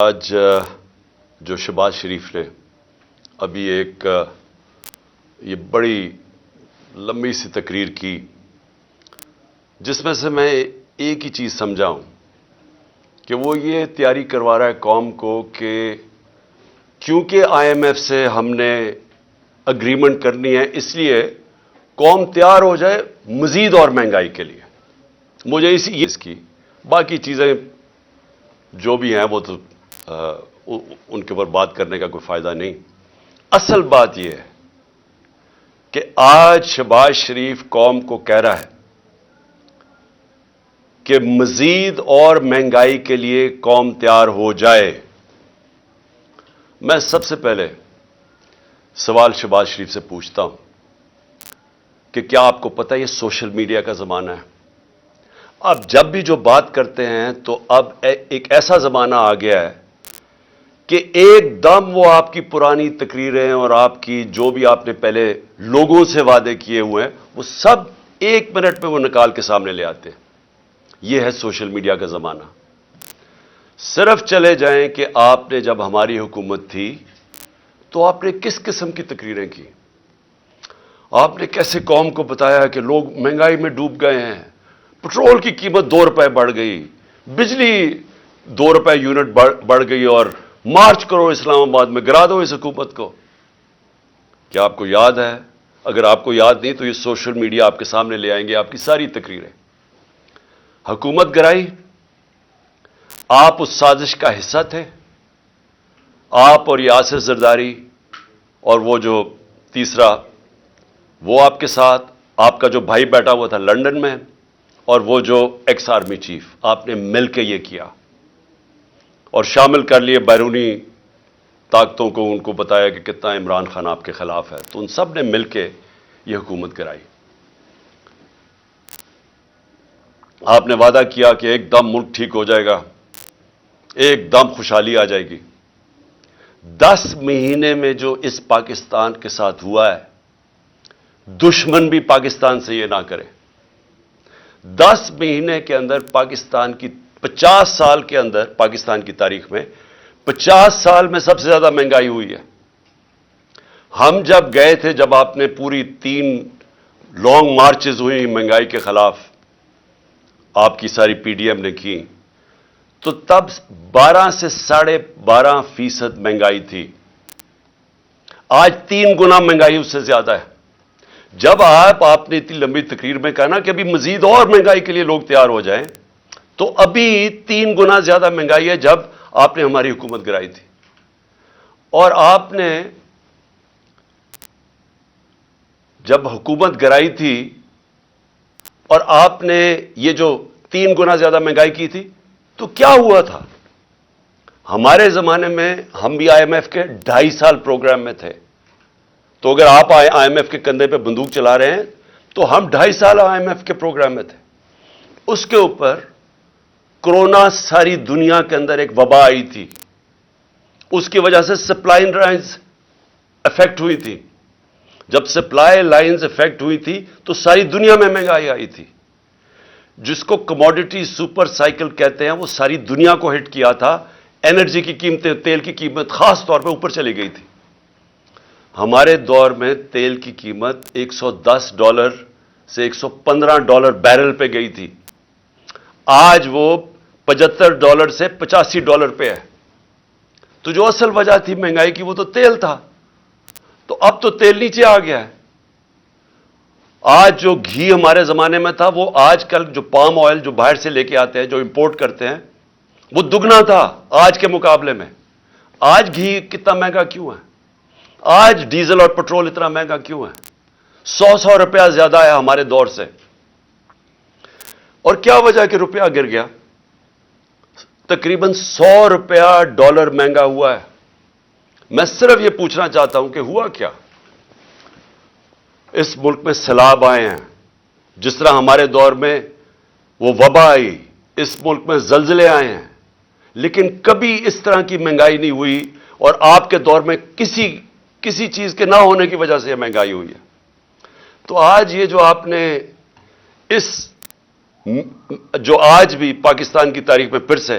آج جو شہباز شریف نے ابھی ایک یہ بڑی لمبی سی تقریر کی، جس میں سے میں ایک ہی چیز سمجھا ہوں کہ وہ یہ تیاری کروا رہا ہے قوم کو کہ کیونکہ آئی ایم ایف سے ہم نے اگریمنٹ کرنی ہے، اس لیے قوم تیار ہو جائے مزید اور مہنگائی کے لیے۔ مجھے اس کی باقی چیزیں جو بھی ہیں وہ تو ان کے اوپر بات کرنے کا کوئی فائدہ نہیں۔ اصل بات یہ ہے کہ آج شہباز شریف قوم کو کہہ رہا ہے کہ مزید اور مہنگائی کے لیے قوم تیار ہو جائے۔ میں سب سے پہلے سوال شہباز شریف سے پوچھتا ہوں کہ کیا آپ کو پتہ ہے یہ سوشل میڈیا کا زمانہ ہے؟ اب جب بھی جو بات کرتے ہیں تو اب ایک ایسا زمانہ آ گیا ہے کہ ایک دم وہ آپ کی پرانی تقریریں اور آپ کی جو بھی آپ نے پہلے لوگوں سے وعدے کیے ہوئے ہیں وہ سب ایک منٹ میں وہ نکال کے سامنے لے آتے ہیں۔ یہ ہے سوشل میڈیا کا زمانہ۔ صرف چلے جائیں کہ آپ نے جب ہماری حکومت تھی تو آپ نے کس قسم کی تقریریں کی؟ آپ نے کیسے قوم کو بتایا کہ لوگ مہنگائی میں ڈوب گئے ہیں، پٹرول کی قیمت 2 روپے بڑھ گئی، بجلی 2 روپے یونٹ بڑھ گئی، اور مارچ کرو اسلام آباد میں، گرا دو اس حکومت کو۔ کیا آپ کو یاد ہے؟ اگر آپ کو یاد نہیں تو یہ سوشل میڈیا آپ کے سامنے لے آئیں گے آپ کی ساری تقریریں۔ حکومت گرائی، آپ اس سازش کا حصہ تھے۔ آپ اور یاسر زرداری اور وہ جو تیسرا وہ آپ کے ساتھ، آپ کا جو بھائی بیٹھا ہوا تھا لندن میں، اور وہ جو ایکس آرمی چیف، آپ نے مل کے یہ کیا اور شامل کر لیے بیرونی طاقتوں کو، ان کو بتایا کہ کتنا عمران خان آپ کے خلاف ہے، تو ان سب نے مل کے یہ حکومت کرائی۔ آپ نے وعدہ کیا کہ ایک دم ملک ٹھیک ہو جائے گا، ایک دم خوشحالی آ جائے گی۔ 10 مہینے میں جو اس پاکستان کے ساتھ ہوا ہے، دشمن بھی پاکستان سے یہ نہ کرے۔ 10 مہینے کے اندر پاکستان کی 50 سال کے اندر، پاکستان کی تاریخ میں 50 سال میں سب سے زیادہ مہنگائی ہوئی ہے۔ ہم جب گئے تھے، جب آپ نے پوری 3 لانگ مارچز ہوئی مہنگائی کے خلاف، آپ کی ساری پی ڈی ایم نے کی، تو تب 12 سے 12.5% مہنگائی تھی۔ آج 3 گنا مہنگائی اس سے زیادہ ہے۔ جب آپ نے اتنی لمبی تقریر میں کہا نا کہ ابھی مزید اور مہنگائی کے لیے لوگ تیار ہو جائیں، تو ابھی 3 گنا زیادہ مہنگائی ہے جب آپ نے ہماری حکومت گرائی تھی۔ اور آپ نے جب حکومت گرائی تھی اور آپ نے یہ جو 3 گنا زیادہ مہنگائی کی تھی، تو کیا ہوا تھا؟ ہمارے زمانے میں ہم بھی آئی ایم ایف کے 2.5 سال پروگرام میں تھے، تو اگر آپ آئی ایم ایف کے کندھے پہ بندوق چلا رہے ہیں تو ہم 2.5 سال آئی ایم ایف کے پروگرام میں تھے۔ اس کے اوپر کورونا ساری دنیا کے اندر ایک وبا آئی تھی، اس کی وجہ سے سپلائی لائنز افیکٹ ہوئی تھی۔ جب سپلائی لائنز افیکٹ ہوئی تھی تو ساری دنیا میں مہنگائی آئی تھی، جس کو کموڈٹی سپر سائیکل کہتے ہیں، وہ ساری دنیا کو ہٹ کیا تھا۔ انرجی کی قیمتیں، تیل کی قیمت خاص طور پہ اوپر چلی گئی تھی۔ ہمارے دور میں تیل کی قیمت $110 سے $115 بیرل پہ گئی تھی، آج وہ $75 سے $85 پہ ہے۔ تو جو اصل وجہ تھی مہنگائی کی وہ تو تیل تھا، تو اب تو تیل نیچے آ گیا ہے۔ آج جو گھی ہمارے زمانے میں تھا، وہ آج کل جو پام آئل جو باہر سے لے کے آتے ہیں، جو امپورٹ کرتے ہیں، وہ دگنا تھا آج کے مقابلے میں۔ آج گھی کتنا مہنگا کیوں ہے؟ آج ڈیزل اور پٹرول اتنا مہنگا کیوں ہے؟ 100 روپیہ زیادہ ہے ہمارے دور سے۔ اور کیا وجہ کہ روپیہ گر گیا؟ تقریباً $100 مہنگا ہوا ہے۔ میں صرف یہ پوچھنا چاہتا ہوں کہ ہوا کیا؟ اس ملک میں سیلاب آئے ہیں، جس طرح ہمارے دور میں وہ وبا آئی، اس ملک میں زلزلے آئے ہیں، لیکن کبھی اس طرح کی مہنگائی نہیں ہوئی، اور آپ کے دور میں کسی چیز کے نہ ہونے کی وجہ سے یہ مہنگائی ہوئی ہے۔ تو آج یہ جو آپ نے جو آج بھی پاکستان کی تاریخ میں پھر سے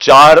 4